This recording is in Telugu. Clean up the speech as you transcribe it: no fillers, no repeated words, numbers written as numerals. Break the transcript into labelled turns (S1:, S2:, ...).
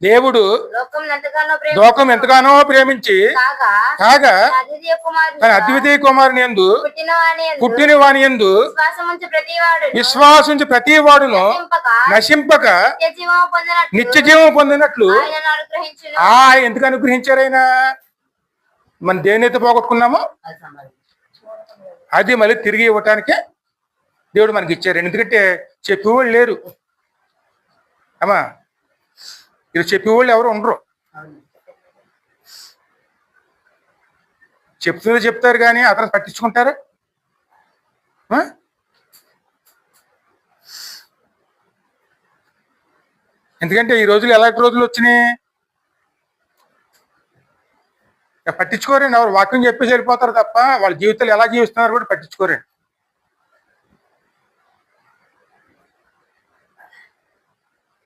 S1: దేవుడు లోకం ఎంతగానో ప్రేమించి కాగా తన అద్వితీయ కుమారుని యందు పుట్టిన వాని యందు విశ్వాసించి ప్రతి వాడును నశింపక నిత్య జీవం పొందినట్లు ఎందుకు అనుగ్రహించారు ఆయన? మనం దేన్నైతే పోగొట్టుకున్నామో అది మళ్ళీ తిరిగి ఇవ్వటానికే దేవుడు మనకి ఇచ్చారు. ఎందుకంటే చెప్పేవాళ్ళు లేరు అమ్మా, ఇది చెప్పేవాళ్ళు ఎవరు ఉండరు. చెప్తుంది చెప్తారు కానీ అతను పట్టించుకుంటారు. ఎందుకంటే ఈ రోజులు ఎలాంటి రోజులు వచ్చినాయి, పట్టించుకోరండి. ఎవరు వాక్యం చెప్పేసి వెళ్ళిపోతారు తప్ప వాళ్ళ జీవితాలు ఎలా జీవిస్తున్నారు కూడా పట్టించుకోరండి.